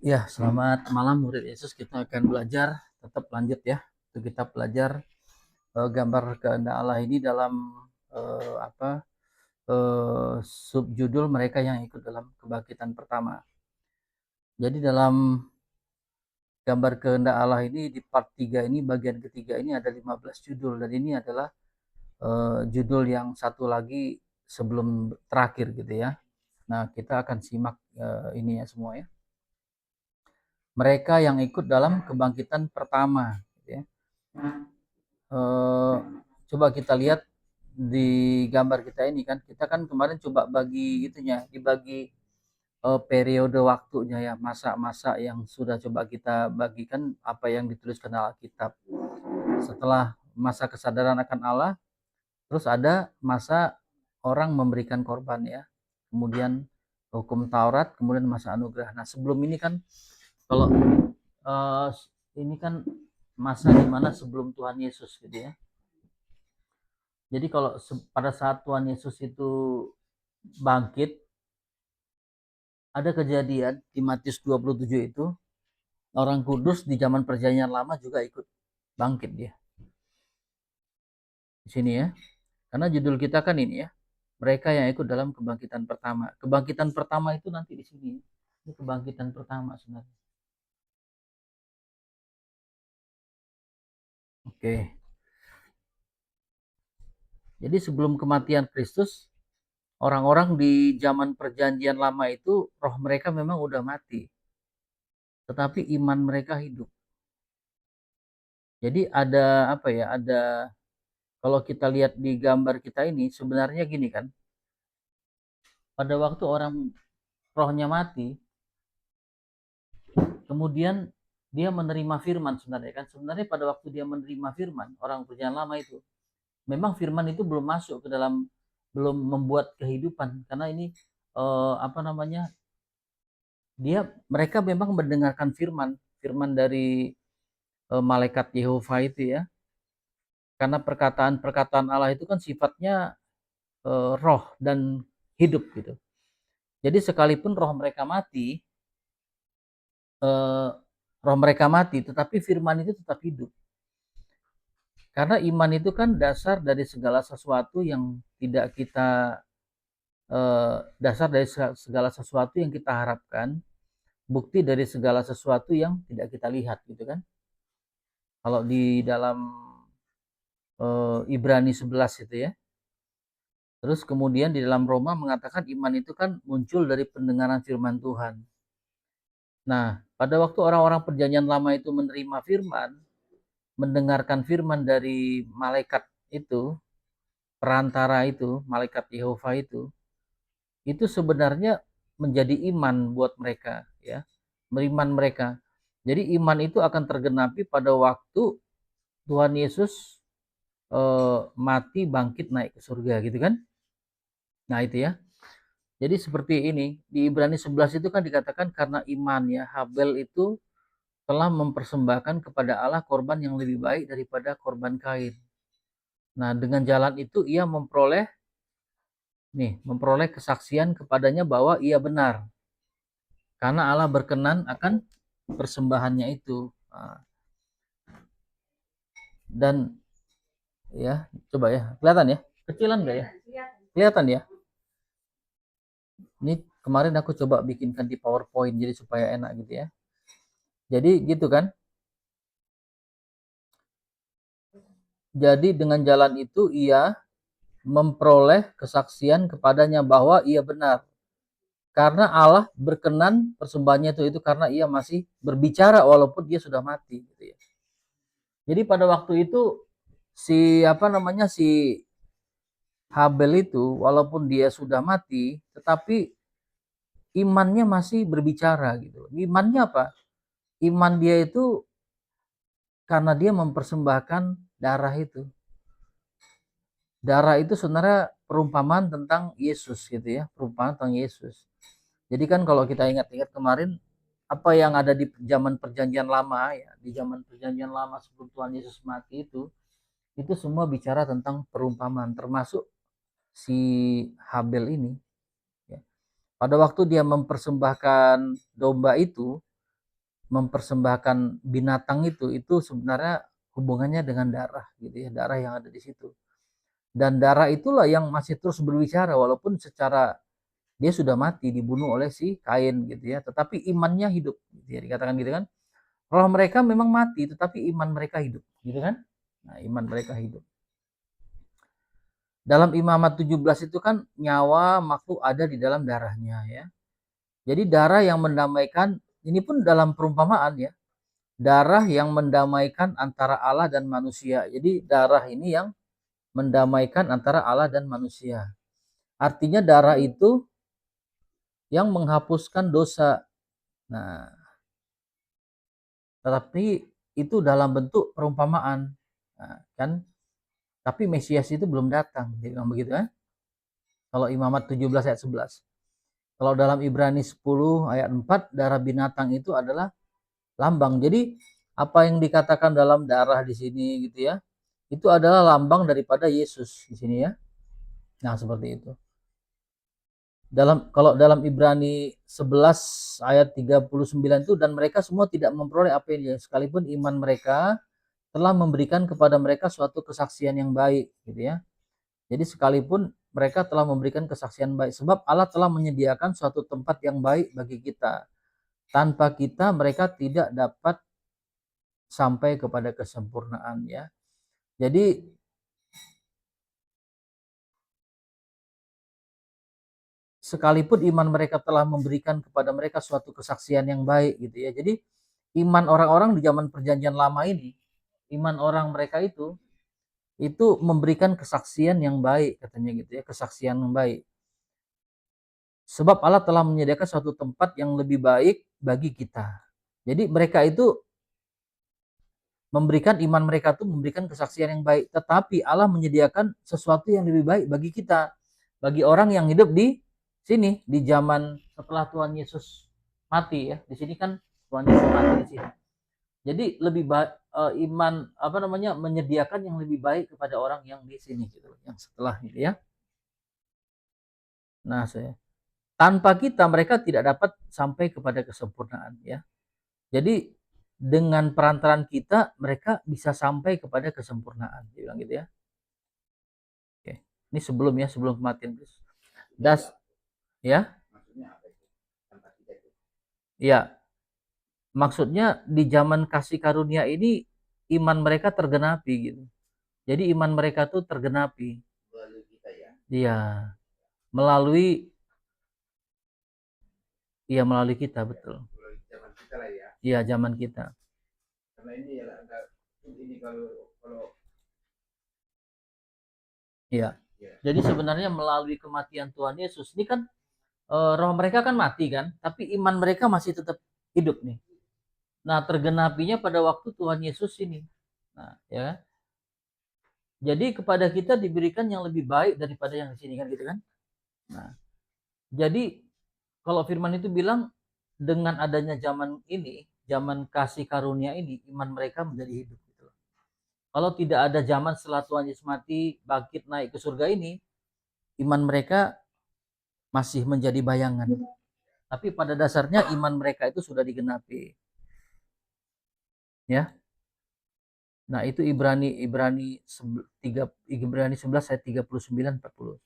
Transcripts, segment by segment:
Ya, selamat malam murid Yesus. Kita akan belajar, tetap lanjut ya. Untuk kita belajar gambar kehendak Allah ini dalam subjudul mereka yang ikut dalam kebangkitan pertama. Jadi dalam gambar kehendak Allah ini di part 3 ini, bagian ketiga ini ada 15 judul, dan ini adalah judul yang satu lagi sebelum terakhir gitu ya. Nah, kita akan simak ini ya semua ya. Mereka yang ikut dalam kebangkitan pertama gitu ya. Coba kita lihat di gambar kita ini kan, kita kan kemarin coba bagi itunya, dibagi periode waktunya ya, masa-masa yang sudah coba kita bagikan apa yang dituliskan dalam Alkitab. Setelah masa kesadaran akan Allah, terus ada masa orang memberikan korban ya, kemudian hukum Taurat, kemudian masa anugerah. Nah sebelum ini kan, kalau ini kan masa dimana sebelum Tuhan Yesus gitu ya. Jadi kalau pada saat Tuhan Yesus itu bangkit, ada kejadian di Matius 27 itu, orang kudus di zaman perjanjian lama juga ikut bangkit dia. Di sini ya. Karena judul kita kan ini ya, mereka yang ikut dalam kebangkitan pertama. Kebangkitan pertama itu nanti di sini. Ini kebangkitan pertama sebenarnya. Oke. Jadi sebelum kematian Kristus, orang-orang di zaman perjanjian lama itu roh mereka memang udah mati. Tetapi iman mereka hidup. Jadi ada apa ya? Ada, kalau kita lihat di gambar kita ini sebenarnya gini kan. Pada waktu orang rohnya mati, kemudian dia menerima firman sebenarnya kan. Sebenarnya pada waktu dia menerima firman, orang perjanjian lama itu, memang firman itu belum masuk ke dalam, belum membuat kehidupan, karena ini apa namanya? Mereka memang mendengarkan firman, firman dari malaikat Yehova itu ya. Karena perkataan-perkataan Allah itu kan sifatnya roh dan hidup gitu. Jadi sekalipun roh mereka mati, tetapi firman itu tetap hidup. Karena iman itu kan dasar dari segala sesuatu yang tidak kita dasar dari segala sesuatu yang kita harapkan, bukti dari segala sesuatu yang tidak kita lihat gitu kan. Kalau di dalam Ibrani 11 itu ya. Terus kemudian di dalam Roma mengatakan iman itu kan muncul dari pendengaran firman Tuhan. Nah, pada waktu orang-orang perjanjian lama itu menerima firman, mendengarkan firman dari malaikat itu, perantara itu, malaikat Yehova itu sebenarnya menjadi iman buat mereka ya, beriman mereka. Jadi iman itu akan tergenapi pada waktu Tuhan Yesus mati, bangkit, naik ke surga gitu kan. Nah itu ya. Jadi seperti ini, di Ibrani 11 itu kan dikatakan karena iman ya, Habel itu telah mempersembahkan kepada Allah korban yang lebih baik daripada korban Kain. Nah, dengan jalan itu ia memperoleh kesaksian kepadanya bahwa ia benar. Karena Allah berkenan akan persembahannya itu. Nah, dan ya, coba ya, kelihatan ya? Kecilan enggak ya? Kelihatan ya? Ini kemarin aku coba bikinkan di PowerPoint jadi supaya enak gitu ya. Jadi gitu kan? Jadi dengan jalan itu ia memperoleh kesaksian kepadanya bahwa ia benar. Karena Allah berkenan persembahannya itu karena ia masih berbicara walaupun dia sudah mati gitu ya. Jadi pada waktu itu si Habel itu walaupun dia sudah mati tetapi imannya masih berbicara gitu. Imannya apa? Iman dia itu karena dia mempersembahkan darah itu. Darah itu sebenarnya perumpamaan tentang Yesus gitu ya, perumpamaan tentang Yesus. Jadi kan kalau kita ingat-ingat kemarin apa yang ada di zaman perjanjian lama ya, di zaman perjanjian lama sebelum Tuhan Yesus mati itu semua bicara tentang perumpamaan, termasuk si Habel ini ya. Pada waktu dia mempersembahkan domba itu, mempersembahkan binatang itu sebenarnya hubungannya dengan darah gitu ya, darah yang ada di situ. Dan darah itulah yang masih terus berbicara walaupun secara dia sudah mati dibunuh oleh si Kain gitu ya, tetapi imannya hidup gitu ya, dikatakan gitu kan. Roh mereka memang mati tetapi iman mereka hidup gitu kan. Nah, iman mereka hidup. Dalam Imamat 17 itu kan nyawa makhluk ada di dalam darahnya ya. Jadi darah yang mendamaikan, ini pun dalam perumpamaan ya. Darah yang mendamaikan antara Allah dan manusia. Jadi darah ini yang mendamaikan antara Allah dan manusia. Artinya darah itu yang menghapuskan dosa. Nah, tetapi itu dalam bentuk perumpamaan. Nah, kan? Tapi Mesias itu belum datang. Jadi begitu ya. Kalau Imamat 17 ayat 11. Kalau dalam Ibrani 10 ayat 4, darah binatang itu adalah lambang. Jadi apa yang dikatakan dalam darah di sini gitu ya, itu adalah lambang daripada Yesus di sini ya. Nah, seperti itu. Kalau dalam Ibrani 11 ayat 39 itu, dan mereka semua tidak memperoleh apa yang dia, sekalipun iman mereka telah memberikan kepada mereka suatu kesaksian yang baik gitu ya. Jadi sekalipun mereka telah memberikan kesaksian baik, sebab Allah telah menyediakan suatu tempat yang baik bagi kita. Tanpa kita mereka tidak dapat sampai kepada kesempurnaan ya. Jadi sekalipun iman mereka telah memberikan kepada mereka suatu kesaksian yang baik gitu ya. Jadi iman orang-orang di zaman perjanjian lama ini, iman orang mereka itu memberikan kesaksian yang baik katanya gitu ya, kesaksian yang baik. Sebab Allah telah menyediakan suatu tempat yang lebih baik bagi kita. Jadi mereka itu memberikan, iman mereka itu memberikan kesaksian yang baik, tetapi Allah menyediakan sesuatu yang lebih baik bagi kita, bagi orang yang hidup di sini di zaman setelah Tuhan Yesus mati ya. Di sini kan Tuhan Yesus mati di sini. Jadi lebih baik iman apa namanya menyediakan yang lebih baik kepada orang yang di sini gitu, yang setelah gitu ya. Nah, tanpa kita mereka tidak dapat sampai kepada kesempurnaan ya. Jadi dengan perantaraan kita mereka bisa sampai kepada kesempurnaan, bilang gitu ya. Oke. Ini sebelum kematian Kristus. Das ya. Ya, maksudnya di zaman kasih karunia ini iman mereka tergenapi gitu. Jadi iman mereka tuh tergenapi. Melalui kita ya. Iya, melalui melalui kita betul. Melalui zaman kita lah ya. Iya, zaman kita. Karena ini ya ini kalau iya. Jadi sebenarnya melalui kematian Tuhan Yesus ini kan roh mereka kan mati kan, tapi iman mereka masih tetap hidup nih. Nah, tergenapinya pada waktu Tuhan Yesus ini. Nah, ya. Jadi kepada kita diberikan yang lebih baik daripada yang di sini kan gitu kan. Nah, jadi kalau firman itu bilang dengan adanya zaman ini, zaman kasih karunia ini, iman mereka menjadi hidup gitu. Kalau tidak ada zaman setelah Tuhan Yesus mati, bangkit naik ke surga ini, iman mereka masih menjadi bayangan. Tapi pada dasarnya iman mereka itu sudah digenapi. Ya. Nah, itu Ibrani 11 ayat 39 40.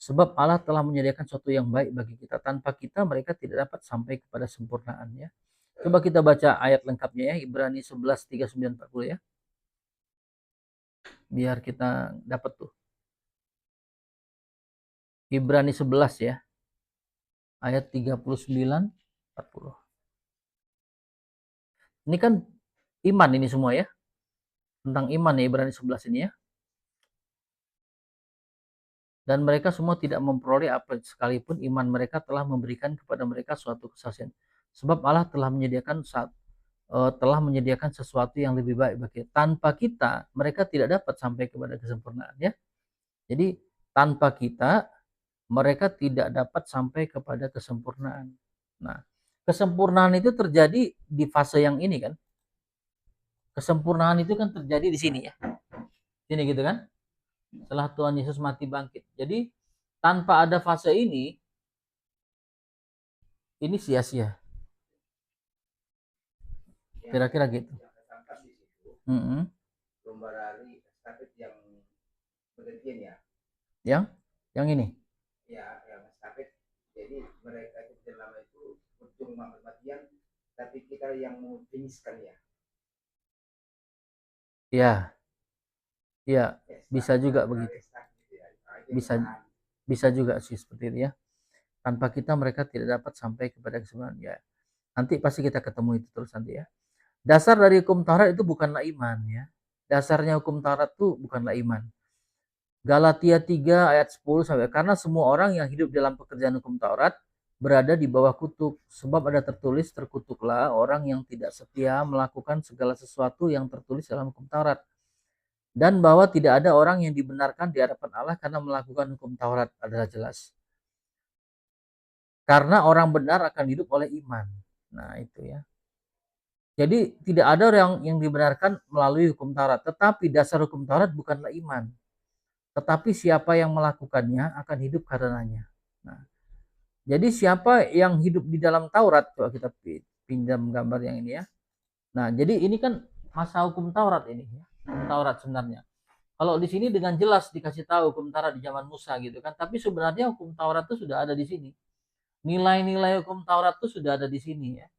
Sebab Allah telah menyediakan sesuatu yang baik bagi kita. Tanpa kita mereka tidak dapat sampai kepada sempurnaan ya. Coba kita baca ayat lengkapnya ya, Ibrani 11 39 40 ya. Biar kita dapat tuh. Ibrani 11 ya. Ayat 39 40. Ini kan iman ini semua ya. Tentang iman ya Ibrani 11 ini ya. Dan mereka semua tidak memperoleh apa sekalipun iman mereka telah memberikan kepada mereka suatu kesaksian. Sebab Allah telah menyediakan sesuatu yang lebih baik bagi kita. Tanpa kita mereka tidak dapat sampai kepada kesempurnaan ya. Jadi tanpa kita mereka tidak dapat sampai kepada kesempurnaan. Nah, kesempurnaan itu terjadi di fase yang ini kan. Kesempurnaan itu kan terjadi di sini ya. Sini gitu kan. Setelah Tuhan Yesus mati bangkit. Jadi tanpa ada fase ini ini sia-sia. Kira-kira gitu. Mm-mm. Lomba lari estafet yang berhentian ya. Yang ini. Ya, yang estafet. Jadi mereka itu lama itu berjuang mati-matian, tapi kita yang mau finiskan ya. Ya, ya, bisa juga begitu. Bisa juga sih seperti itu ya. Tanpa kita mereka tidak dapat sampai kepada keseimbangan ya. Nanti pasti kita ketemu itu terus nanti ya. Dasar dari hukum Taurat itu bukanlah iman ya. Dasarnya hukum Taurat itu bukanlah iman. Galatia 3 ayat 10 sampai karena semua orang yang hidup dalam pekerjaan hukum Taurat berada di bawah kutuk, sebab ada tertulis terkutuklah orang yang tidak setia melakukan segala sesuatu yang tertulis dalam hukum Taurat, dan bahwa tidak ada orang yang dibenarkan di hadapan Allah karena melakukan hukum Taurat. Adalah jelas karena orang benar akan hidup oleh iman. Nah itu ya, jadi tidak ada orang yang dibenarkan melalui hukum Taurat, tetapi dasar hukum Taurat bukanlah iman, tetapi siapa yang melakukannya akan hidup karenanya. Nah, jadi siapa yang hidup di dalam Taurat, coba kita pinjam gambar yang ini ya. Nah, jadi ini kan masa hukum Taurat ini ya. Hukum Taurat sebenarnya. Kalau di sini dengan jelas dikasih tahu hukum Taurat di zaman Musa gitu kan, tapi sebenarnya hukum Taurat itu sudah ada di sini. Nilai-nilai hukum Taurat itu sudah ada di sini ya.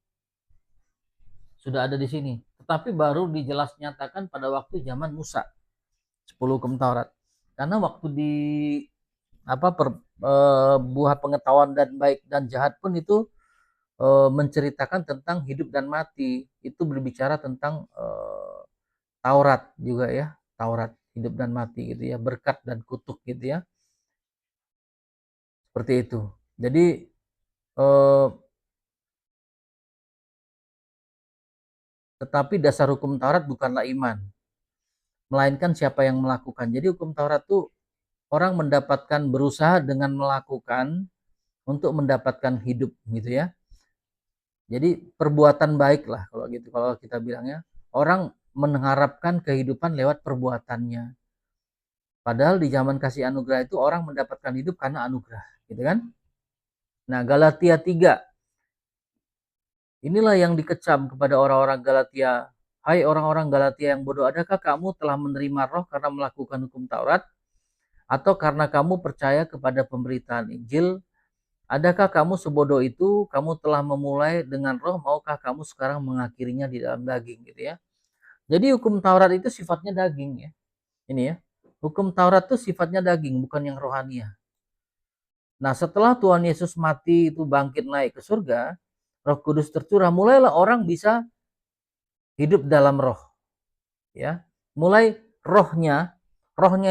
Sudah ada di sini. Tetapi baru dijelas nyatakan pada waktu zaman Musa. 10 hukum Taurat. Karena waktu di buah pengetahuan dan baik dan jahat pun itu menceritakan tentang hidup dan mati. Itu berbicara tentang Taurat juga ya. Taurat hidup dan mati gitu ya, berkat dan kutuk gitu ya. Seperti itu. Jadi tetapi dasar hukum Taurat bukanlah iman, melainkan siapa yang melakukan. Jadi hukum Taurat itu orang mendapatkan, berusaha dengan melakukan untuk mendapatkan hidup gitu ya. Jadi perbuatan baik lah kalau gitu, kalau kita bilangnya. Orang mengharapkan kehidupan lewat perbuatannya. Padahal di zaman kasih anugerah itu orang mendapatkan hidup karena anugerah, gitu kan? Nah, Galatia 3. Inilah yang dikecam kepada orang-orang Galatia. Hai orang-orang Galatia yang bodoh, adakah kamu telah menerima roh karena melakukan hukum Taurat? Atau karena kamu percaya kepada pemberitaan Injil? Adakah kamu sebodoh itu? Kamu telah memulai dengan roh, maukah kamu sekarang mengakhirinya di dalam daging, gitu ya? Jadi hukum Taurat itu sifatnya daging ya. Ini ya. Hukum Taurat itu sifatnya daging, bukan yang rohania. Nah, setelah Tuhan Yesus mati itu bangkit naik ke surga, Roh Kudus tercurah, mulailah orang bisa hidup dalam roh. Ya. Mulai rohnya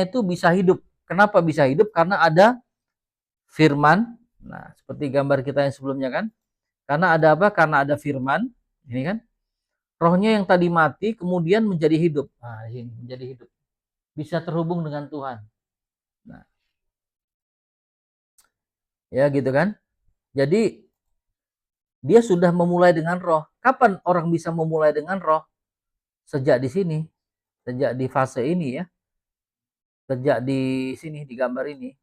itu bisa hidup. Kenapa bisa hidup? Karena ada firman. Nah, seperti gambar kita yang sebelumnya kan. Karena ada apa? Karena ada firman. Ini kan. Rohnya yang tadi mati kemudian menjadi hidup. Nah, ini menjadi hidup. Bisa terhubung dengan Tuhan. Nah, ya gitu kan. Jadi dia sudah memulai dengan roh. Kapan orang bisa memulai dengan roh? Sejak di sini, sejak di fase ini ya. Sejak di sini di gambar ini.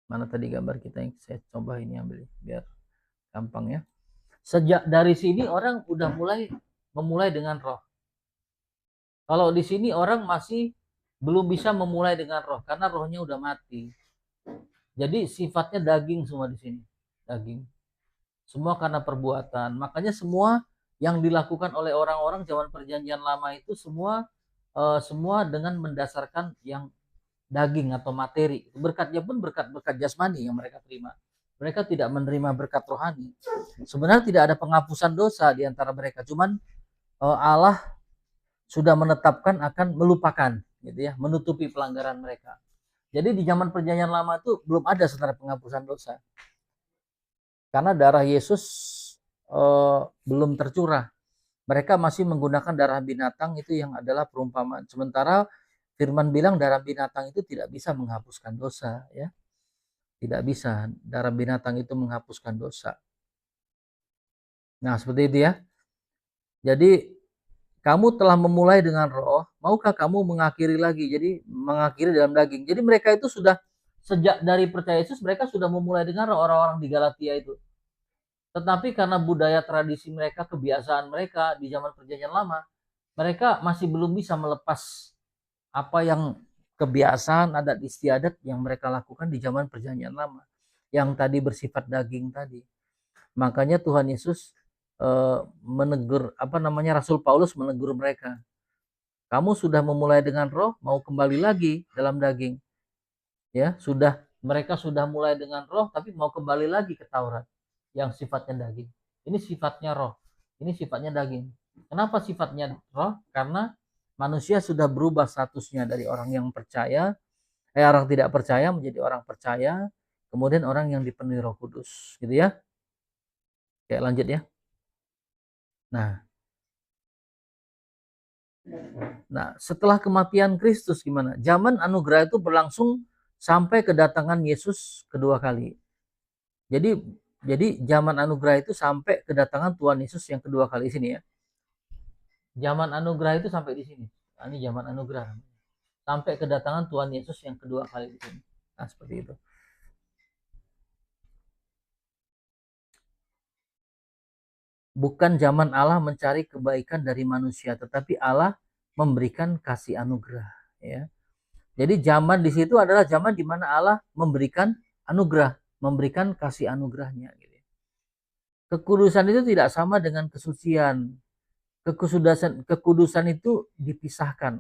Mana tadi gambar kita yang saya coba ini ambil biar gampang ya. Sejak dari sini orang udah memulai dengan roh. Kalau di sini orang masih belum bisa memulai dengan roh karena rohnya udah mati. Jadi sifatnya daging semua di sini. Daging. Semua karena perbuatan. Makanya semua yang dilakukan oleh orang-orang zaman perjanjian lama itu semua dengan mendasarkan yang daging atau materi. Berkatnya pun berkat-berkat jasmani yang mereka terima. Mereka tidak menerima berkat rohani. Sebenarnya tidak ada penghapusan dosa di antara mereka. Cuman Allah sudah menetapkan akan melupakan, gitu ya, menutupi pelanggaran mereka. Jadi di zaman perjanjian lama itu belum ada sebenarnya penghapusan dosa. Karena darah Yesus belum tercurah. Mereka masih menggunakan darah binatang itu yang adalah perumpamaan. Sementara firman bilang darah binatang itu tidak bisa menghapuskan dosa ya. Tidak bisa darah binatang itu menghapuskan dosa. Nah, seperti itu ya. Jadi kamu telah memulai dengan roh, maukah kamu mengakhiri lagi? Jadi mengakhiri dalam daging. Jadi mereka itu sudah sejak dari percaya Yesus mereka sudah memulai dengan roh, orang-orang di Galatia itu. Tetapi karena budaya tradisi mereka, kebiasaan mereka di zaman perjanjian lama, mereka masih belum bisa melepas apa yang kebiasaan adat istiadat yang mereka lakukan di zaman perjanjian lama, yang tadi bersifat daging tadi. Makanya Tuhan Yesus menegur, Rasul Paulus menegur mereka. Kamu sudah memulai dengan roh, mau kembali lagi dalam daging. Ya, mereka sudah mulai dengan roh tapi mau kembali lagi ke Taurat yang sifatnya daging. Ini sifatnya roh. Ini sifatnya daging. Kenapa sifatnya roh? Karena manusia sudah berubah statusnya dari orang yang percaya, orang tidak percaya menjadi orang percaya, kemudian orang yang dipenuhi Roh Kudus, gitu ya. Oke, lanjut ya. Nah, setelah kematian Kristus gimana? Zaman anugerah itu berlangsung sampai kedatangan Yesus kedua kali. Jadi zaman anugerah itu sampai kedatangan Tuhan Yesus yang kedua kali di sini ya. Zaman anugerah itu sampai di sini. Nah, ini zaman anugerah. Sampai kedatangan Tuhan Yesus yang kedua kali di sini. Nah, seperti itu. Bukan zaman Allah mencari kebaikan dari manusia, tetapi Allah memberikan kasih anugerah, ya. Jadi zaman di situ adalah zaman di mana Allah memberikan anugerah, memberikan kasih anugerahnya. Kekudusan itu tidak sama dengan kesucian. Kekudusan itu dipisahkan.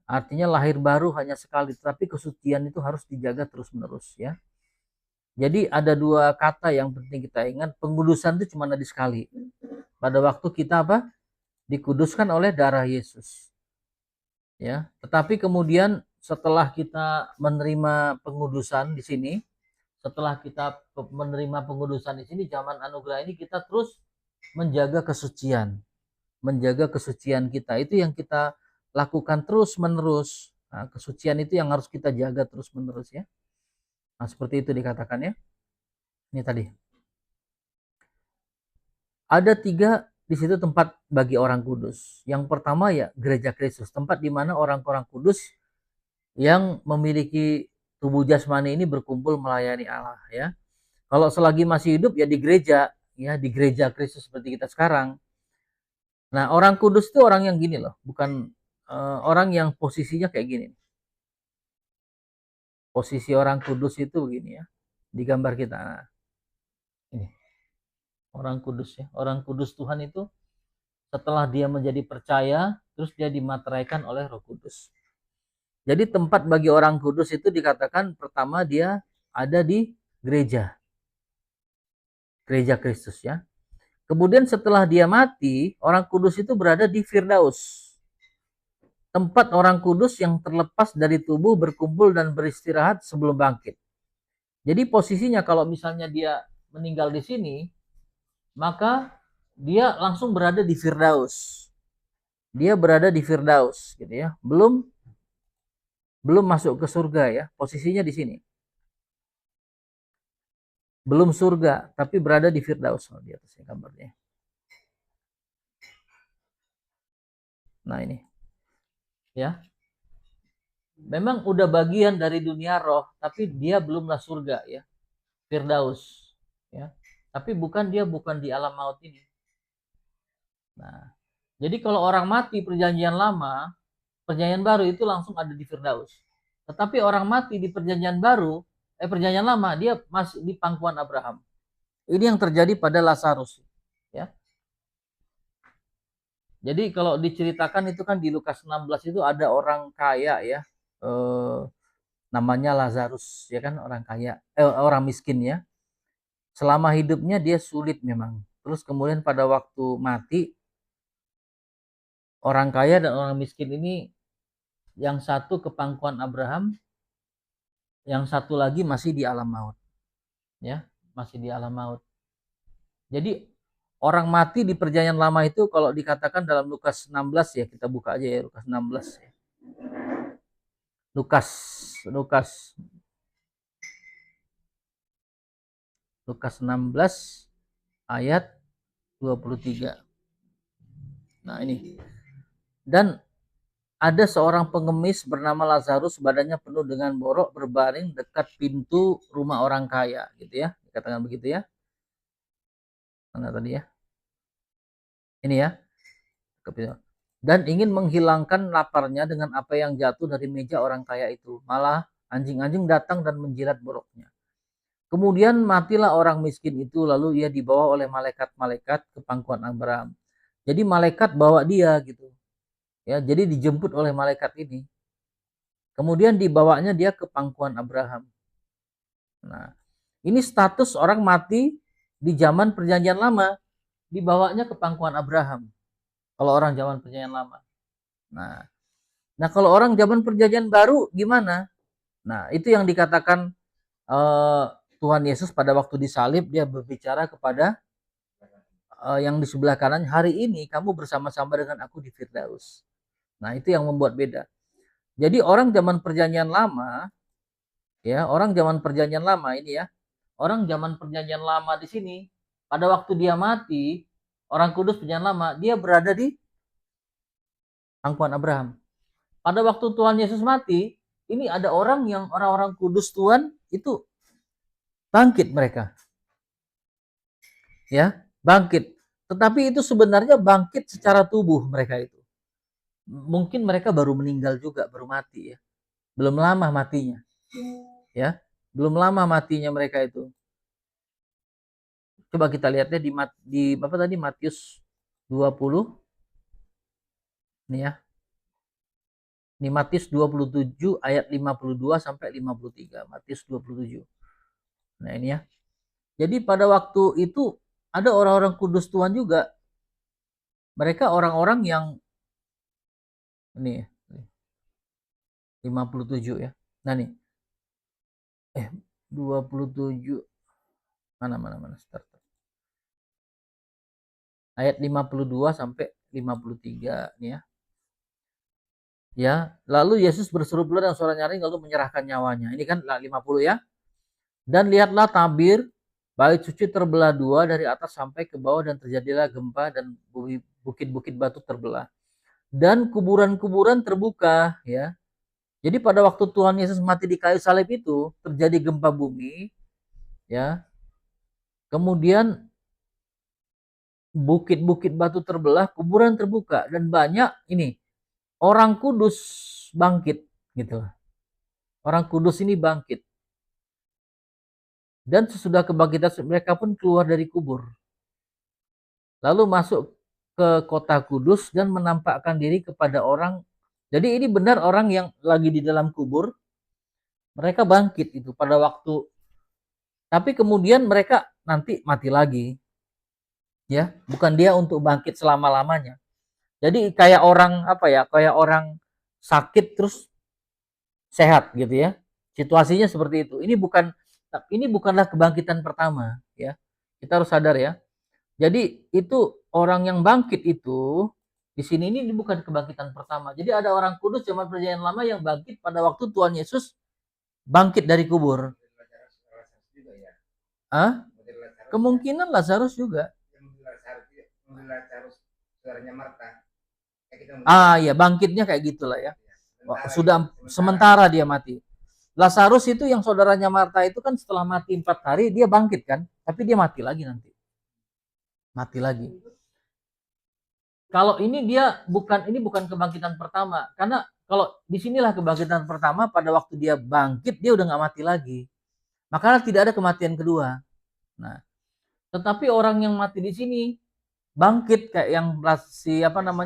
Artinya lahir baru hanya sekali, tapi kesucian itu harus dijaga terus-menerus, ya. Jadi ada dua kata yang penting kita ingat, pengudusan itu cuma ada sekali. Pada waktu kita dikuduskan oleh darah Yesus. Ya, tetapi kemudian setelah kita menerima pengudusan di sini, setelah kita menerima pengudusan di sini, zaman anugerah ini kita terus menjaga kesucian kita. Itu yang kita lakukan terus menerus. Nah, kesucian itu yang harus kita jaga terus menerus ya. Nah, seperti itu dikatakan ya. Ini tadi. Ada 3 di situ tempat bagi orang kudus. Yang pertama ya gereja Kristus, tempat di mana orang-orang kudus yang memiliki tubuh jasmani ini berkumpul melayani Allah ya. Kalau selagi masih hidup ya di gereja Kristus seperti kita sekarang. Nah, orang kudus itu orang yang gini loh, bukan orang yang posisinya kayak gini. Posisi orang kudus itu begini ya, di gambar kita. Nah, ini orang kudus ya. Orang kudus Tuhan itu setelah dia menjadi percaya, terus dia dimateraikan oleh Roh Kudus. Jadi tempat bagi orang kudus itu dikatakan pertama dia ada di gereja. Gereja Kristus ya. Kemudian setelah dia mati, orang kudus itu berada di Firdaus. Tempat orang kudus yang terlepas dari tubuh berkumpul dan beristirahat sebelum bangkit. Jadi posisinya kalau misalnya dia meninggal di sini, maka dia langsung berada di Firdaus. Dia berada di Firdaus gitu ya. Belum masuk ke surga ya. Posisinya di sini. Belum surga, tapi berada di Firdaus. Oh, di atasnya gambarnya. Nah, ini. Ya. Memang udah bagian dari dunia roh, tapi dia belumlah surga ya. Firdaus ya. Tapi dia bukan di alam maut ini. Nah, jadi kalau orang mati perjanjian lama, perjanjian baru itu langsung ada di Firdaus. Tetapi orang mati di perjanjian lama dia masih di pangkuan Abraham. Ini yang terjadi pada Lazarus ya. Jadi kalau diceritakan itu kan di Lukas 16 itu ada orang kaya ya. Namanya Lazarus ya kan, orang kaya, orang miskin ya. Selama hidupnya dia sulit memang. Terus kemudian pada waktu mati, orang kaya dan orang miskin ini yang satu ke pangkuan Abraham, yang satu lagi masih di alam maut. Ya, masih di alam maut. Jadi orang mati di perjanjian lama itu kalau dikatakan dalam Lukas 16 ya, kita buka aja ya Lukas 16 ya. Lukas 16 ayat 23. Nah, ini. Dan ada seorang pengemis bernama Lazarus, badannya penuh dengan borok, berbaring dekat pintu rumah orang kaya, gitu ya. Dikatakan begitu ya. Mana tadi ya? Ini ya. Dan ingin menghilangkan laparnya dengan apa yang jatuh dari meja orang kaya itu. Malah anjing-anjing datang dan menjilat boroknya. Kemudian matilah orang miskin itu, lalu ia dibawa oleh malaikat-malaikat ke pangkuan Abraham. Jadi malaikat bawa dia gitu. Ya, jadi dijemput oleh malaikat ini. Kemudian dibawanya dia ke pangkuan Abraham. Nah, ini status orang mati di zaman perjanjian lama, dibawanya ke pangkuan Abraham. Kalau orang zaman perjanjian lama. Nah, kalau orang zaman perjanjian baru gimana? Nah, itu yang dikatakan Tuhan Yesus pada waktu disalib, dia berbicara kepada yang di sebelah kanan, hari ini kamu bersama-sama dengan aku di Firdaus. Nah, itu yang membuat beda. Jadi orang zaman perjanjian lama, ya, orang zaman perjanjian lama ini ya, orang zaman perjanjian lama di sini, pada waktu dia mati, orang kudus perjanjian lama, dia berada di pangkuan Abraham. Pada waktu Tuhan Yesus mati, ini ada orang yang orang-orang kudus Tuhan itu bangkit mereka. Ya, bangkit. Tetapi itu sebenarnya bangkit secara tubuh mereka itu. Mungkin mereka baru meninggal juga, baru mati ya. Belum lama matinya. Ya, belum lama matinya mereka itu. Coba kita lihatnya di apa tadi, Matius 20. Nih ya. Ini Matius 27 ayat 52 sampai 53. Matius 27. Nah, ini ya. Jadi pada waktu itu ada orang-orang kudus Tuhan juga. Mereka orang-orang yang ini 57 ya. Nah nih. 27 mana start. Ayat 52 sampai 53 nih ya. Ya, lalu Yesus berseru pula dengan suara nyaring lalu menyerahkan nyawanya. Ini kan 50 ya. Dan lihatlah tabir bait suci terbelah dua dari atas sampai ke bawah dan terjadilah gempa dan bukit-bukit batu terbelah. Dan kuburan-kuburan terbuka ya. Jadi pada waktu Tuhan Yesus mati di kayu salib itu terjadi gempa bumi ya. Kemudian bukit-bukit batu terbelah, kuburan terbuka dan banyak ini orang kudus bangkit gitu. Orang kudus ini bangkit. Dan sesudah kebangkitan mereka pun keluar dari kubur. Lalu masuk ke kota kudus dan menampakkan diri kepada orang. Jadi ini benar orang yang lagi di dalam kubur, mereka bangkit itu pada waktu. Tapi kemudian mereka nanti mati lagi. Ya, bukan dia untuk bangkit selama-lamanya. Jadi kayak orang apa ya? Kayak orang sakit terus sehat gitu ya. Situasinya seperti itu. Ini bukanlah kebangkitan pertama ya. Kita harus sadar ya. Jadi itu orang yang bangkit itu di sini ini bukan kebangkitan pertama. Jadi ada orang kudus zaman perjanjian lama yang bangkit pada waktu Tuhan Yesus bangkit dari kubur. Ah? Kemungkinan Lazarus juga. Ah ya, bangkitnya kayak gitulah ya. Sudah sementara dia mati. Lazarus itu yang saudaranya Marta itu kan setelah mati 4 hari dia bangkit kan, tapi dia mati lagi nanti. Mati lagi. Kalau ini bukan kebangkitan pertama, karena kalau disinilah kebangkitan pertama pada waktu dia bangkit dia udah nggak mati lagi. Makanya tidak ada kematian kedua. Nah, tetapi orang yang mati di sini bangkit kayak yang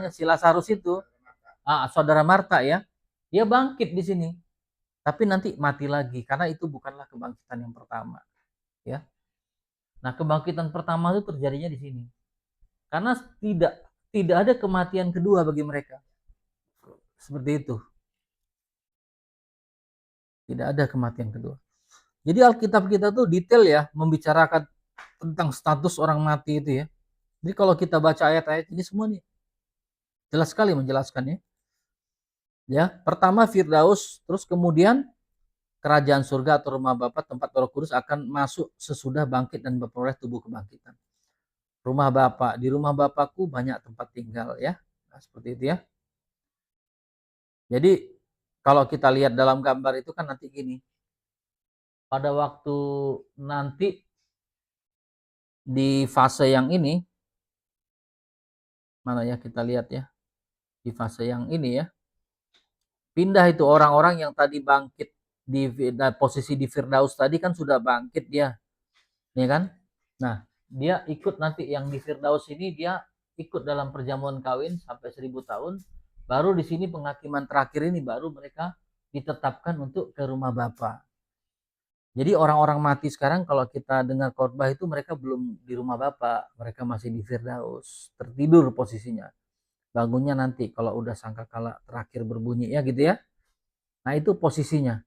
si Lazarus itu, saudara Marta ya, dia bangkit di sini. Tapi nanti mati lagi karena itu bukanlah kebangkitan yang pertama, ya. Nah, kebangkitan pertama itu terjadinya di sini. Karena tidak ada kematian kedua bagi mereka. Seperti itu. Tidak ada kematian kedua. Jadi Alkitab kita tuh detail ya membicarakan tentang status orang mati itu ya. Jadi kalau kita baca ayat-ayat ini semua nih jelas sekali menjelaskannya. Ya, pertama Firdaus, terus kemudian kerajaan surga atau rumah Bapa tempat Roh Kudus akan masuk sesudah bangkit dan berperoleh tubuh kebangkitan. Rumah Bapa, di rumah Bapakku banyak tempat tinggal ya. Nah, seperti itu ya. Jadi kalau kita lihat dalam gambar itu kan nanti gini. Pada waktu nanti di fase yang ini, mana ya kita lihat ya, di fase yang ini ya, pindah itu orang-orang yang tadi bangkit di posisi di Firdaus tadi kan sudah bangkit dia, ya kan? Nah, dia ikut nanti yang di Firdaus ini dia ikut dalam perjamuan kawin sampai 1000 tahun. Baru di sini penghakiman terakhir ini baru mereka ditetapkan untuk ke rumah Bapa. Jadi orang-orang mati sekarang kalau kita dengar khotbah itu mereka belum di rumah Bapa, mereka masih di Firdaus, tertidur posisinya. Bangunnya nanti kalau udah sangkakala terakhir berbunyi ya gitu ya. Nah, itu posisinya.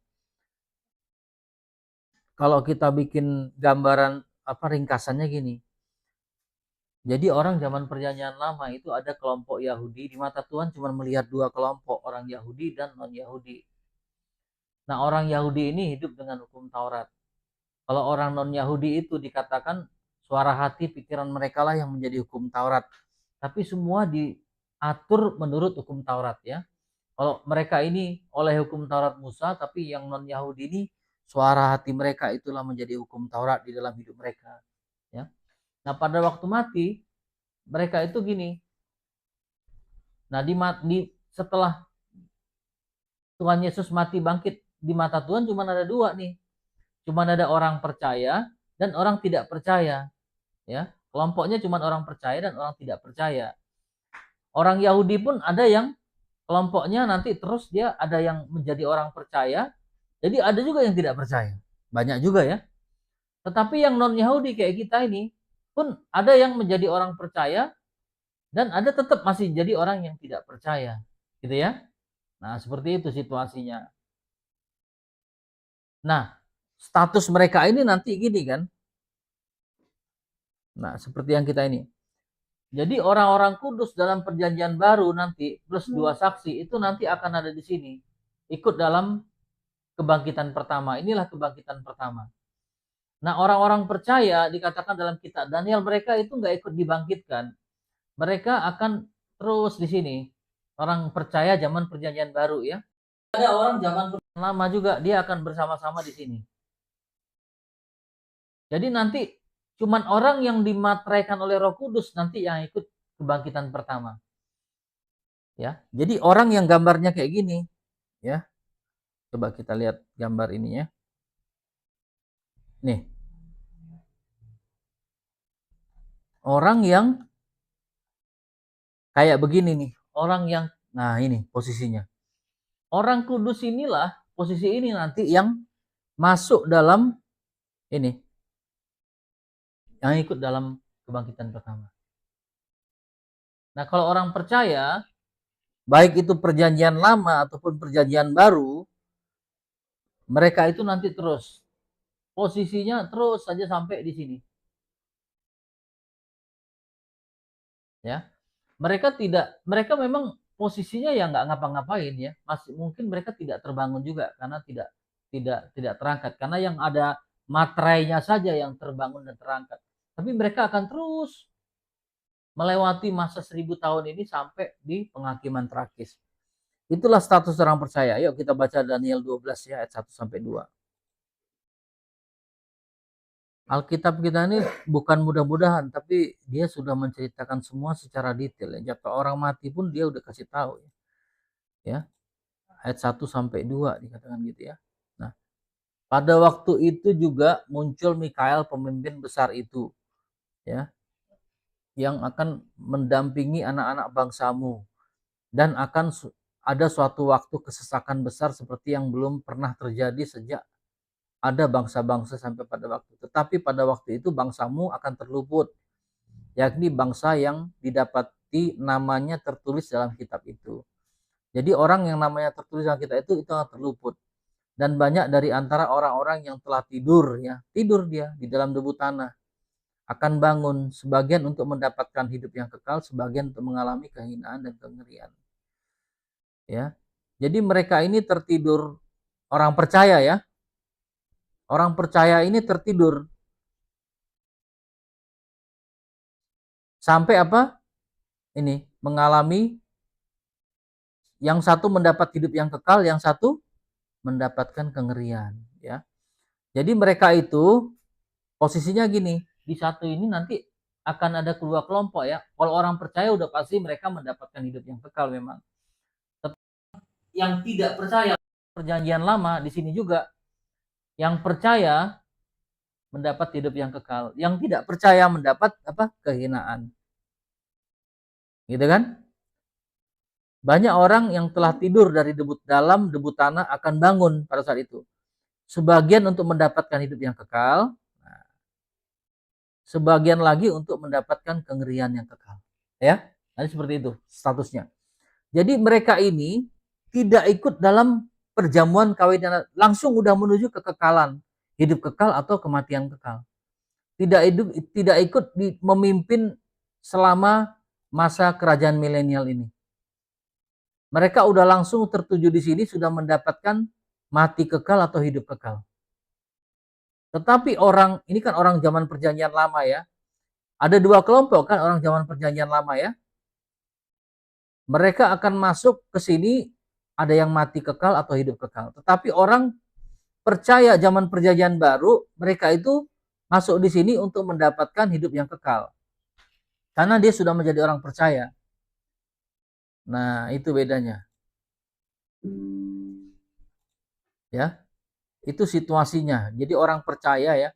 Kalau kita bikin gambaran apa ringkasannya gini. Jadi orang zaman perjanjian lama itu ada kelompok Yahudi, di mata Tuhan cuma melihat dua kelompok, orang Yahudi dan non-Yahudi. Nah, orang Yahudi ini hidup dengan hukum Taurat. Kalau orang non-Yahudi itu dikatakan suara hati pikiran mereka lah yang menjadi hukum Taurat. Tapi semua diatur menurut hukum Taurat ya. Kalau mereka ini oleh hukum Taurat Musa, tapi yang non-Yahudi ini suara hati mereka itulah menjadi hukum Taurat di dalam hidup mereka. Ya. Nah, pada waktu mati mereka itu gini. Nah, setelah Tuhan Yesus mati bangkit di mata Tuhan cuma ada dua nih. Cuma ada orang percaya dan orang tidak percaya. Ya, kelompoknya cuma orang percaya dan orang tidak percaya. Orang Yahudi pun ada yang kelompoknya nanti terus dia ada yang menjadi orang percaya. Jadi ada juga yang tidak percaya. Banyak juga ya. Tetapi yang non Yahudi kayak kita ini pun ada yang menjadi orang percaya dan ada tetap masih jadi orang yang tidak percaya. Gitu ya. Nah, seperti itu situasinya. Nah, status mereka ini nanti gini kan. Nah, seperti yang kita ini. Jadi orang-orang kudus dalam perjanjian baru nanti plus dua saksi itu nanti akan ada di sini. Ikut dalam kebangkitan pertama. Inilah kebangkitan pertama. Nah, orang-orang percaya dikatakan dalam kitab Daniel mereka itu nggak ikut dibangkitkan. Mereka akan terus di sini. Orang percaya zaman perjanjian baru ya. Ada orang zaman perjanjian lama juga dia akan bersama-sama di sini. Jadi nanti cuman orang yang dimateraikan oleh Roh Kudus nanti yang ikut kebangkitan pertama. Ya. Jadi orang yang gambarnya kayak gini, ya. Coba kita lihat gambar ini ya. Nih. Orang yang kayak begini nih, orang yang nah ini posisinya. Orang kudus inilah posisi ini nanti yang masuk dalam ini. Yang ikut dalam kebangkitan pertama. Nah, kalau orang percaya baik itu perjanjian lama ataupun perjanjian baru, mereka itu nanti terus posisinya terus saja sampai di sini. Ya. Mereka memang posisinya ya nggak ngapa-ngapain ya. Masih mungkin mereka tidak terbangun juga karena tidak terangkat karena yang ada materainya saja yang terbangun dan terangkat. Tapi mereka akan terus melewati masa 1000 tahun ini sampai di penghakiman terakhir. Itulah status orang percaya. Yuk kita baca Daniel 12 ya ayat 1 sampai 2. Alkitab kita ini bukan mudah-mudahan, tapi dia sudah menceritakan semua secara detail. Ya. Jika orang mati pun dia udah kasih tahu. Ya, ayat 1 sampai 2 dikatakan gitu ya. Nah, pada waktu itu juga muncul Mikael pemimpin besar itu. Ya, yang akan mendampingi anak-anak bangsamu. Dan akan ada suatu waktu kesesakan besar seperti yang belum pernah terjadi sejak ada bangsa-bangsa sampai pada waktu. Tetapi pada waktu itu bangsamu akan terluput, yakni bangsa yang didapati namanya tertulis dalam kitab itu. Jadi orang yang namanya tertulis dalam kitab itu akan terluput. Dan banyak dari antara orang-orang yang telah tidur ya, tidur dia di dalam debu tanah akan bangun, sebagian untuk mendapatkan hidup yang kekal, sebagian untuk mengalami kehinaan dan kengerian. Ya. Jadi mereka ini tertidur, orang percaya ya. Orang percaya ini tertidur sampai apa? Ini mengalami yang satu mendapat hidup yang kekal, yang satu mendapatkan kengerian, ya. Jadi mereka itu posisinya gini. di satu ini nanti akan ada kedua kelompok ya. Kalau orang percaya udah pasti mereka mendapatkan hidup yang kekal memang. Yang tidak percaya perjanjian lama di sini juga, yang percaya mendapat hidup yang kekal, yang tidak percaya mendapat apa? Kehinaan. Gitu kan? Banyak orang yang telah tidur dari debu dalam debu tanah akan bangun pada saat itu. Sebagian untuk mendapatkan hidup yang kekal, sebagian lagi untuk mendapatkan kengerian yang kekal. Ya, nanti seperti itu statusnya. Jadi mereka ini tidak ikut dalam perjamuan kawin, langsung udah menuju kekekalan, hidup kekal atau kematian kekal. Tidak ikut memimpin selama masa kerajaan milenial ini. Mereka udah langsung tertuju di sini, sudah mendapatkan mati kekal atau hidup kekal. Tetapi orang, ini kan orang zaman perjanjian lama ya. Ada dua kelompok kan orang zaman perjanjian lama ya. Mereka akan masuk ke sini, ada yang mati kekal atau hidup kekal. Tetapi orang percaya zaman perjanjian baru, mereka itu masuk di sini untuk mendapatkan hidup yang kekal. Karena dia sudah menjadi orang percaya. Nah, itu bedanya. Ya, itu situasinya. Jadi orang percaya ya.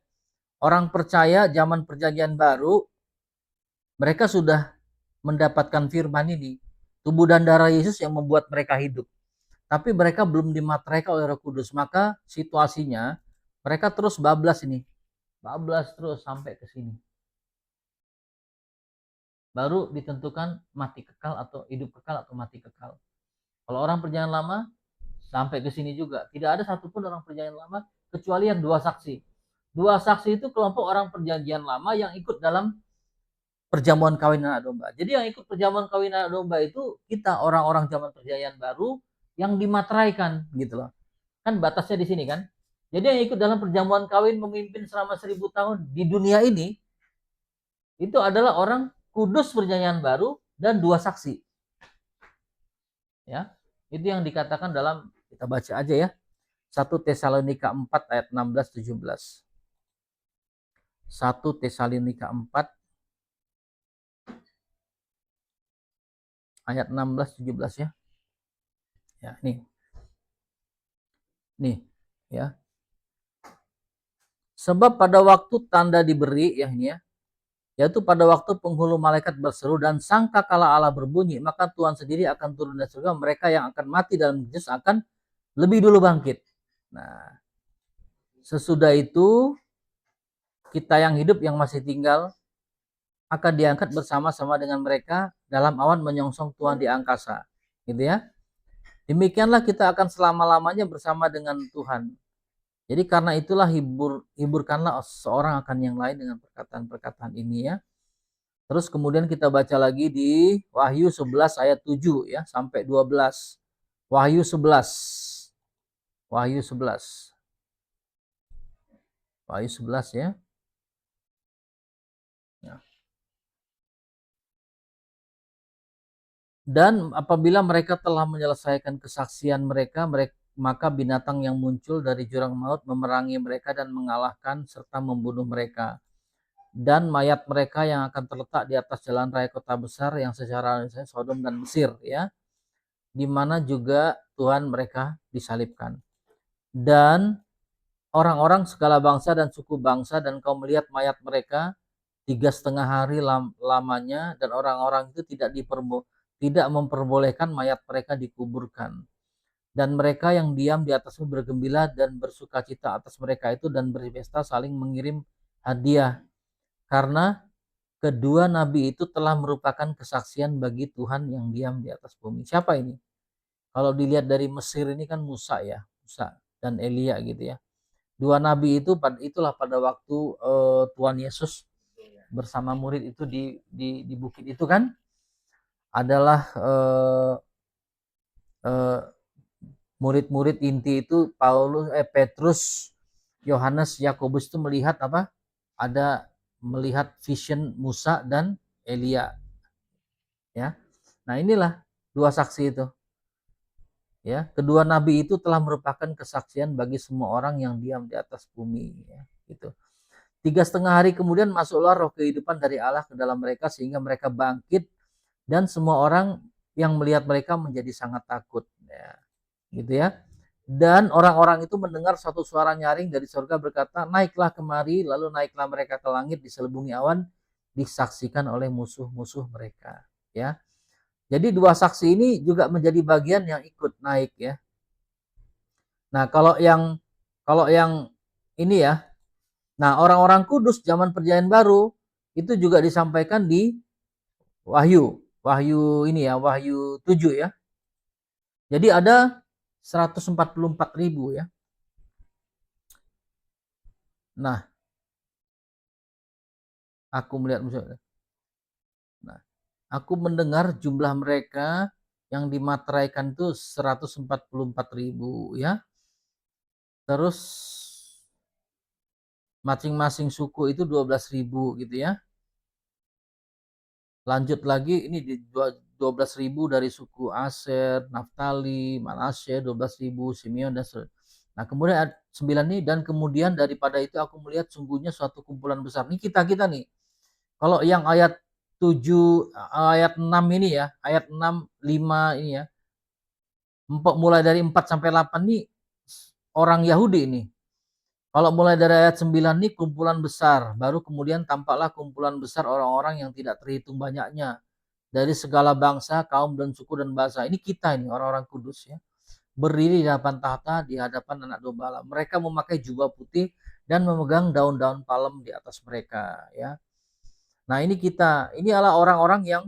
Orang percaya zaman perjanjian baru, mereka sudah mendapatkan firman ini. Tubuh dan darah Yesus yang membuat mereka hidup. Tapi mereka belum dimateraikan oleh Roh Kudus. Maka situasinya mereka terus bablas ini. Bablas terus sampai ke sini. Baru ditentukan mati kekal atau hidup kekal atau mati kekal. Kalau orang perjanjian lama sampai ke sini juga. Tidak ada satupun orang perjanjian lama kecuali yang dua saksi. Dua saksi itu kelompok orang perjanjian lama yang ikut dalam perjamuan kawin anak domba. Jadi yang ikut perjamuan kawin anak domba itu kita orang-orang zaman perjanjian baru yang dimateraikan gitu loh. Kan batasnya di sini kan. Jadi yang ikut dalam perjamuan kawin memimpin selama 1000 tahun di dunia ini itu adalah orang kudus perjanjian baru dan dua saksi. Ya. Itu yang dikatakan dalam, kita baca aja ya. 1 Tesalonika 4 ayat 16 17. 1 Tesalonika 4 ayat 16 17 ya. Ya, nih. Nih, ya. Sebab pada waktu tanda diberi ya ini ya, yaitu pada waktu penghulu malaikat berseru dan sangkakala Allah berbunyi, maka Tuhan sendiri akan turun dari surga, mereka yang akan mati dalam Kristus akan lebih dulu bangkit. Nah, sesudah itu kita yang hidup yang masih tinggal akan diangkat bersama-sama dengan mereka dalam awan menyongsong Tuhan di angkasa. Gitu ya. Demikianlah kita akan selama-lamanya bersama dengan Tuhan. Jadi karena itulah hiburkanlah seorang akan yang lain dengan perkataan-perkataan ini ya. Terus kemudian kita baca lagi di Wahyu 11 ayat 7 ya sampai 12. Wahyu 11. Wahyu 11. Wahyu 11 ya. Dan apabila mereka telah menyelesaikan kesaksian mereka, maka binatang yang muncul dari jurang maut memerangi mereka dan mengalahkan serta membunuh mereka. Dan mayat mereka yang akan terletak di atas jalan raya kota besar yang secara Sodom dan Mesir ya, di mana juga Tuhan mereka disalibkan. Dan orang-orang segala bangsa dan suku bangsa dan kau melihat mayat mereka 3,5 hari lamanya, dan orang-orang itu tidak memperbolehkan mayat mereka dikuburkan. Dan mereka yang diam di atasmu bergembira dan bersukacita atas mereka itu dan berpesta saling mengirim hadiah. Karena kedua nabi itu telah merupakan kesaksian bagi Tuhan yang diam di atas bumi. Siapa ini? Kalau dilihat dari Mesir ini kan Musa ya, Musa dan Elia gitu ya. Dua nabi itu itulah pada waktu Tuhan Yesus bersama murid itu di bukit itu kan adalah murid-murid inti itu Petrus, Yohanes, Yakobus itu melihat apa? Ada melihat vision Musa dan Elia. Ya. Nah, inilah dua saksi itu. Ya, kedua nabi itu telah merupakan kesaksian bagi semua orang yang diam di atas bumi ya, gitu. 3,5 hari kemudian masuklah roh kehidupan dari Allah ke dalam mereka sehingga mereka bangkit dan semua orang yang melihat mereka menjadi sangat takut. Ya, gitu ya. Dan orang-orang itu mendengar suatu suara nyaring dari surga berkata, naiklah kemari, lalu naiklah mereka ke langit diselubungi awan, disaksikan oleh musuh-musuh mereka. Ya, jadi dua saksi ini juga menjadi bagian yang ikut naik ya. Nah, kalau yang ini ya, nah orang-orang kudus zaman perjanjian baru itu juga disampaikan di Wahyu, Wahyu ini ya, Wahyu 7 ya. Jadi ada 144.000 ya. Nah, aku melihat misalnya. Nah, aku mendengar jumlah mereka yang dimateraikan itu 144.000 ya. Terus masing-masing suku itu 12.000 gitu ya. Lanjut lagi ini di 12.000 dari suku Aser, Naftali, Manasye, 12.000 Simeon dan seterusnya. Nah, kemudian 9 nih, dan kemudian daripada itu aku melihat sungguhnya suatu kumpulan besar. Ini kita nih. Kalau yang ayat 7 ayat 6 ini ya, ayat 6 5 ini ya. Mulai dari 4 sampai 8 nih orang Yahudi ini. Kalau mulai dari ayat 9 nih kumpulan besar, baru kemudian tampaklah kumpulan besar orang-orang yang tidak terhitung banyaknya dari segala bangsa, kaum dan suku dan bahasa. Ini kita ini orang-orang kudus ya. Berdiri di hadapan tahta, di hadapan anak domba Allah. Mereka memakai jubah putih dan memegang daun-daun palem di atas mereka ya. Nah, ini kita, ini adalah orang-orang yang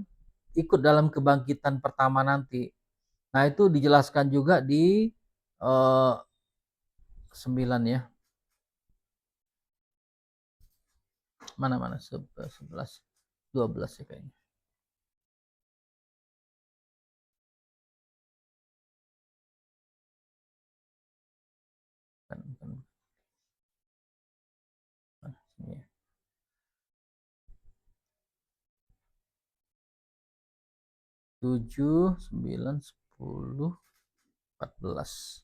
ikut dalam kebangkitan pertama nanti. Nah, itu dijelaskan juga di 9 ya. Mana-mana 11 12 ya kayaknya. Kan, ya. 7 9 10 14.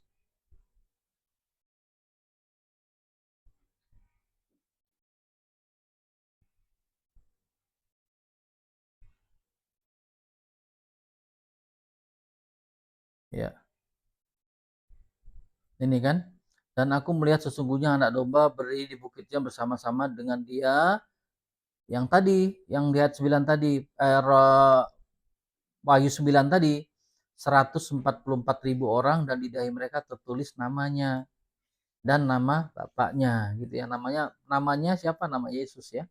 Ya. Ini kan. Dan aku melihat sesungguhnya anak domba berdiri di bukitnya bersama-sama dengan dia yang tadi, yang di ayat 9 tadi, Wahyu 9 tadi, 144.000 orang dan di dahi mereka tertulis namanya dan nama bapaknya gitu ya. Namanya siapa? Nama Yesus ya.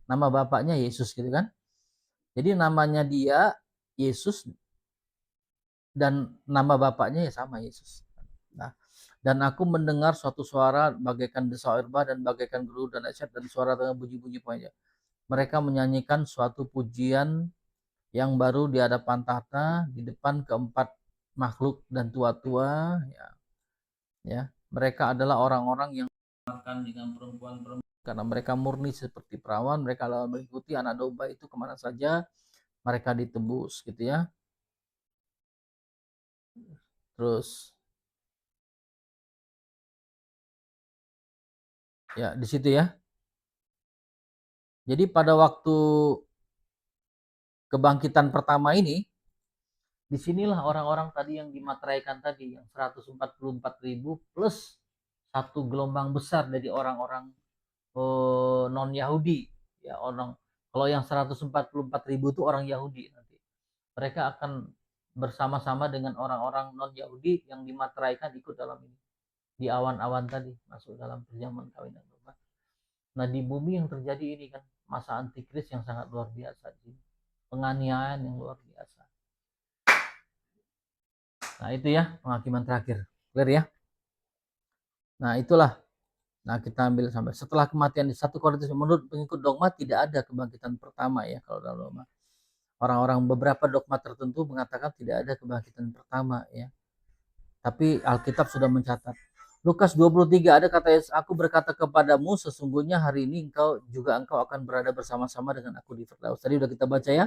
Nama bapaknya Yesus gitu kan. Jadi namanya dia Yesus dan nama bapaknya ya sama Yesus. Nah, dan aku mendengar suatu suara bagaikan desau air bah dan bagaikan gerutu dan asyad dan suara dengan bunyi-bunyi pokoknya. Mereka menyanyikan suatu pujian yang baru di hadapan tahta di depan keempat makhluk dan tua-tua ya. Mereka adalah orang-orang yang makan dengan perempuan-perempuan karena mereka murni seperti perawan, mereka lalu mengikuti anak domba itu kemana saja mereka ditebus gitu ya. Terus ya di situ ya. Jadi pada waktu kebangkitan pertama ini, disinilah orang-orang tadi yang dimateraikan tadi, yang 144.000 plus satu gelombang besar dari orang-orang non-Yahudi. Ya, kalau yang 144.000 itu orang Yahudi nanti. Mereka akan bersama-sama dengan orang-orang non-Yahudi yang dimateraikan ikut dalam ini. Di awan-awan tadi, masuk dalam perjamuan kawinan domba. Nah, di bumi yang terjadi ini kan masa antikris yang sangat luar biasa. Penganiayaan yang luar biasa. Nah, itu ya penghakiman terakhir. Clear ya? Nah, itulah. Nah, kita ambil sampai setelah kematian di 1 Korintus, menurut pengikut dogma tidak ada kebangkitan pertama ya kalau dalam dogma. Orang-orang beberapa dogma tertentu mengatakan tidak ada kebangkitan pertama ya. Tapi Alkitab sudah mencatat. Lukas 23 ada kata Yesus, aku berkata kepadamu sesungguhnya hari ini engkau akan berada bersama-sama dengan aku di Firdaus. Tadi udah kita baca ya.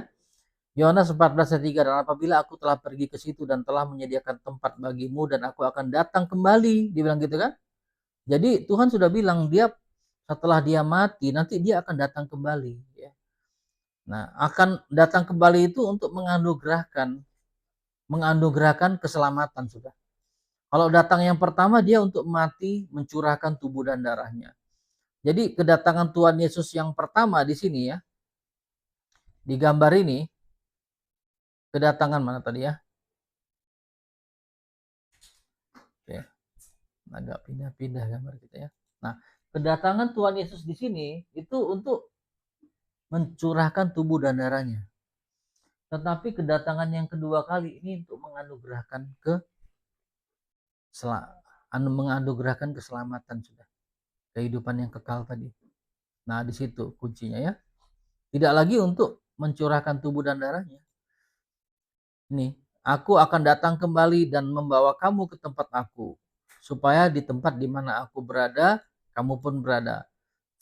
Yohanes 14 ayat 3, dan apabila aku telah pergi ke situ dan telah menyediakan tempat bagimu dan aku akan datang kembali, dia bilang gitu kan. Jadi Tuhan sudah bilang dia 1 setelah dia mati nanti dia akan datang kembali, ya. Nah, akan datang kembali itu untuk menganugerahkan keselamatan sudah. Kalau datang yang pertama dia untuk mati, mencurahkan tubuh dan darahnya. Jadi kedatangan Tuhan Yesus yang pertama di sini ya, di gambar ini, kedatangan mana tadi ya? Oke, agak pindah-pindah gambar kita ya. Nah, kedatangan Tuhan Yesus di sini itu untuk mencurahkan tubuh dan darahnya. Tetapi kedatangan yang kedua kali ini untuk menganugerahkan keselamatan sudah. Kehidupan yang kekal tadi. Nah, di situ kuncinya ya. Tidak lagi untuk mencurahkan tubuh dan darahnya. Nih, aku akan datang kembali dan membawa kamu ke tempat aku, supaya di tempat di mana aku berada, kamu pun berada.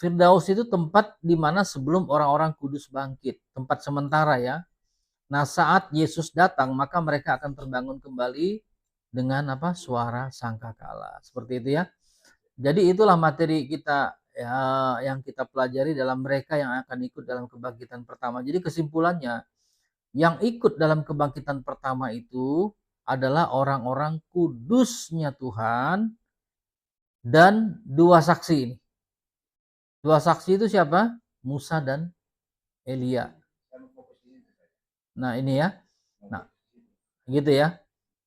Firdaus itu tempat di mana sebelum orang-orang kudus bangkit, tempat sementara ya. Nah, saat Yesus datang, maka mereka akan terbangun kembali dengan apa? Suara sangkakala. Seperti itu ya. Jadi itulah materi kita ya, yang kita pelajari dalam mereka yang akan ikut dalam kebangkitan pertama. Jadi kesimpulannya, yang ikut dalam kebangkitan pertama itu adalah orang-orang kudusnya Tuhan dan dua saksi ini. Dua saksi itu siapa? Musa dan Elia. Nah, ini ya. Nah, gitu ya.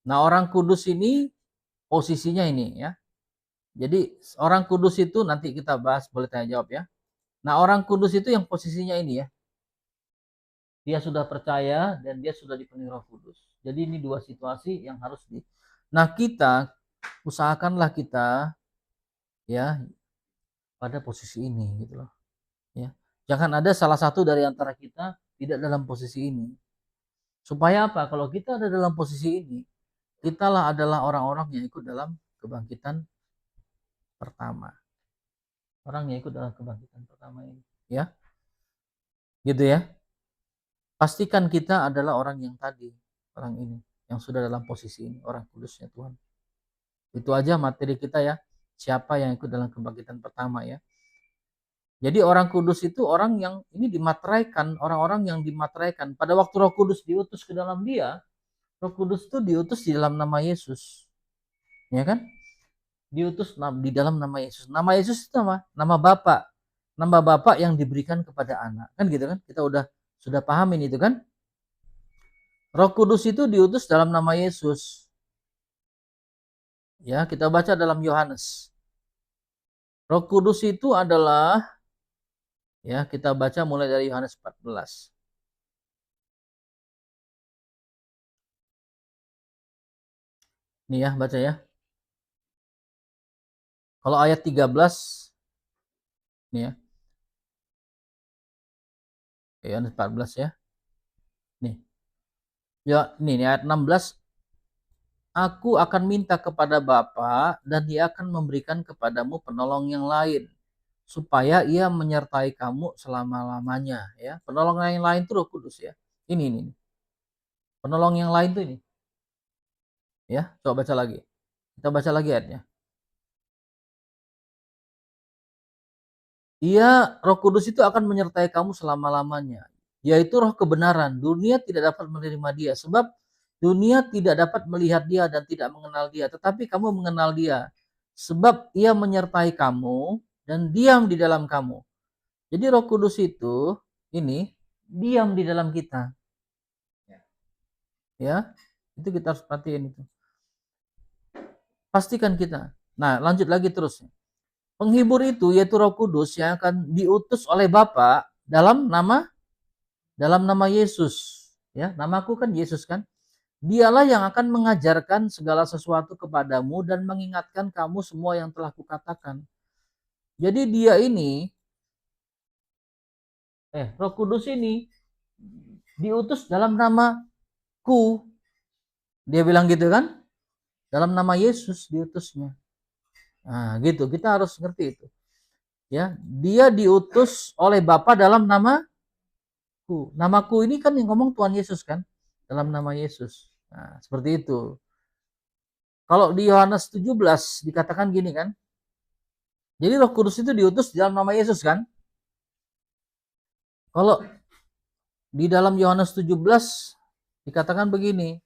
Nah, orang kudus ini posisinya ini ya. Jadi orang kudus itu nanti kita bahas, boleh tanya jawab ya. Nah, orang kudus itu yang posisinya ini ya. Dia sudah percaya dan dia sudah dipenuhi Roh Kudus. Jadi ini dua situasi yang harus di. Nah, kita usahakanlah kita ya pada posisi ini gitu loh. Ya. Jangan ada salah satu dari antara kita tidak dalam posisi ini. Supaya apa? Kalau kita ada dalam posisi ini, kitalah adalah orang-orang yang ikut dalam kebangkitan pertama. Orang yang ikut dalam kebangkitan pertama ini, ya. Gitu ya. Pastikan kita adalah orang yang tadi, orang ini yang sudah dalam posisi ini, orang kudusnya Tuhan. Itu aja materi kita ya. Siapa yang ikut dalam kebangkitan pertama ya. Jadi orang kudus itu orang yang ini dimateraikan, orang-orang yang dimateraikan. Pada waktu Roh Kudus diutus ke dalam dia, Roh Kudus itu diutus di dalam nama Yesus. Ya kan? Diutus di dalam nama Yesus. Nama Yesus itu nama Bapa. Nama Bapa yang diberikan kepada anak. Kan gitu kan? Kita sudah pahamin itu kan? Roh Kudus itu diutus dalam nama Yesus. Ya, kita baca dalam Yohanes. Roh Kudus itu adalah, ya, kita baca mulai dari Yohanes 14. Nih ya, baca ya. Kalau ayat 13, nih ya. Yohanes 14 ya. Nih. Ya, nih ayat 16. Aku akan minta kepada Bapa dan Dia akan memberikan kepadamu penolong yang lain, supaya Ia menyertai kamu selama-lamanya ya. Penolong yang lain itu Roh Kudus ya. Ini. Penolong yang lain tuh ini. Ya, coba baca lagi. Kita baca lagi ayatnya. Roh Kudus itu akan menyertai kamu selama-lamanya, yaitu roh kebenaran. Dunia tidak dapat menerima dia, sebab dunia tidak dapat melihat dia dan tidak mengenal dia. Tetapi kamu mengenal dia, sebab ia menyertai kamu dan diam di dalam kamu. Jadi Roh Kudus itu, ini, diam di dalam kita. Ya, itu kita harus perhatiin itu. Pastikan kita. Nah, lanjut lagi terus. Penghibur itu yaitu Roh Kudus yang akan diutus oleh Bapa dalam nama Yesus. Ya, namaku kan Yesus kan. Dialah yang akan mengajarkan segala sesuatu kepadamu dan mengingatkan kamu semua yang telah kukatakan. Jadi dia ini, Roh Kudus ini diutus dalam namaku. Dia bilang gitu kan? Dalam nama Yesus diutusnya. Nah, gitu. Kita harus ngerti itu. Ya, dia diutus oleh Bapa dalam namaku. Namaku ini kan yang ngomong Tuhan Yesus kan? Dalam nama Yesus. Nah, seperti itu. Kalau di Yohanes 17 dikatakan gini kan? Jadi Roh Kudus itu diutus dalam nama Yesus kan? Kalau di dalam Yohanes 17 dikatakan begini.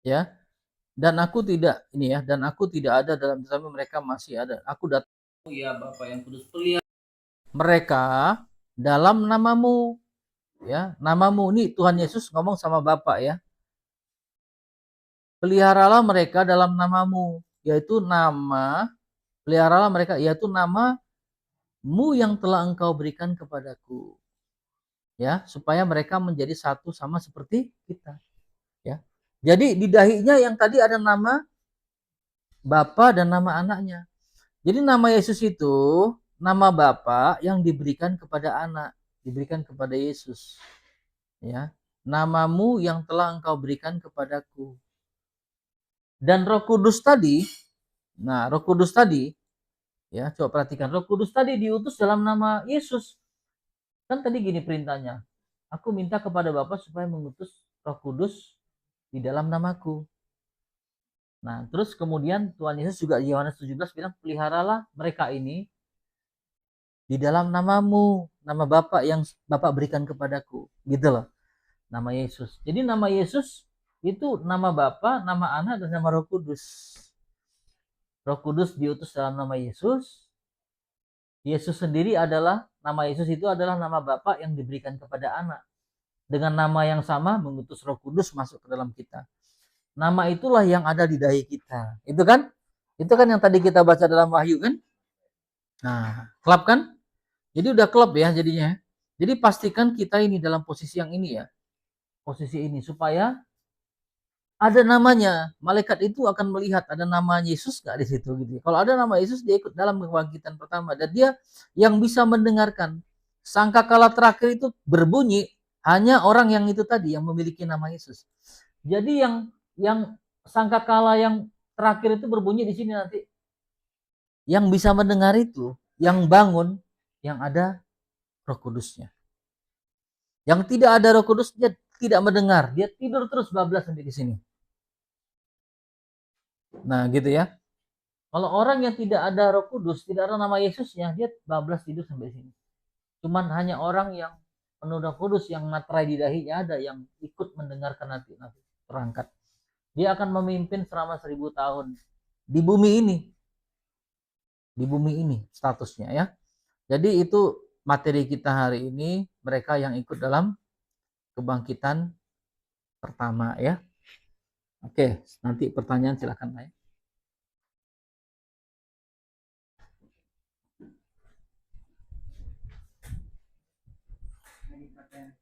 Ya, dan aku tidak ini ya, dan aku tidak ada dalam tetapi mereka masih ada. Aku datang ya Bapa yang kudus pelihara mereka dalam namamu. Ya, namamu ini Tuhan Yesus ngomong sama Bapa ya. Peliharalah mereka dalam namamu, yaitu nama, peliharalah mereka yaitu namamu yang telah engkau berikan kepadaku. Ya, supaya mereka menjadi satu sama seperti kita. Ya. Jadi di dahinya yang tadi ada nama Bapa dan nama anaknya. Jadi nama Yesus itu nama Bapa yang diberikan kepada anak, diberikan kepada Yesus. Ya, namamu yang telah engkau berikan kepadaku. Dan Roh Kudus tadi, nah Roh Kudus tadi, ya coba perhatikan, Roh Kudus tadi diutus dalam nama Yesus. Kan tadi gini perintahnya, aku minta kepada Bapa supaya mengutus Roh Kudus di dalam namaku. Nah, terus kemudian Tuhan Yesus juga di Yohanes 17 bilang, peliharalah mereka ini di dalam namamu, nama Bapa yang Bapa berikan kepadaku. Gitu loh, nama Yesus. Jadi nama Yesus itu nama Bapa, nama Anak, dan nama Roh Kudus. Roh Kudus diutus dalam nama Yesus. Yesus sendiri adalah, nama Yesus itu adalah nama Bapa yang diberikan kepada Anak. Dengan nama yang sama mengutus Roh Kudus masuk ke dalam kita. Nama itulah yang ada di dahi kita. Itu kan? Itu kan yang tadi kita baca dalam Wahyu kan? Nah, klop kan? Jadi udah klop ya jadinya. Jadi pastikan kita ini dalam posisi yang ini ya. Posisi ini supaya ada namanya. Malaikat itu akan melihat ada nama Yesus nggak di situ gitu. Kalau ada nama Yesus dia ikut dalam kebangkitan pertama dan dia yang bisa mendengarkan. Sangkakala terakhir itu berbunyi hanya orang yang itu tadi yang memiliki nama Yesus. Jadi yang sangkakala yang terakhir itu berbunyi di sini nanti. Yang bisa mendengar itu, yang bangun, yang ada Roh Kudusnya. Yang tidak ada Roh Kudus dia tidak mendengar, dia tidur terus bablas sampai di sini. Nah, gitu ya. Kalau orang yang tidak ada Roh Kudus, tidak ada nama Yesusnya, dia bablas tidur sampai sini. Cuman hanya orang yang penuh Roh Kudus yang materai di dahinya ada yang ikut mendengarkan nanti terangkat. Dia akan memimpin selama 1000 tahun di bumi ini. Di bumi ini statusnya ya. Jadi itu materi kita hari ini, mereka yang ikut dalam kebangkitan pertama ya. Oke, nanti pertanyaan silakan ya. Ini pertanyaan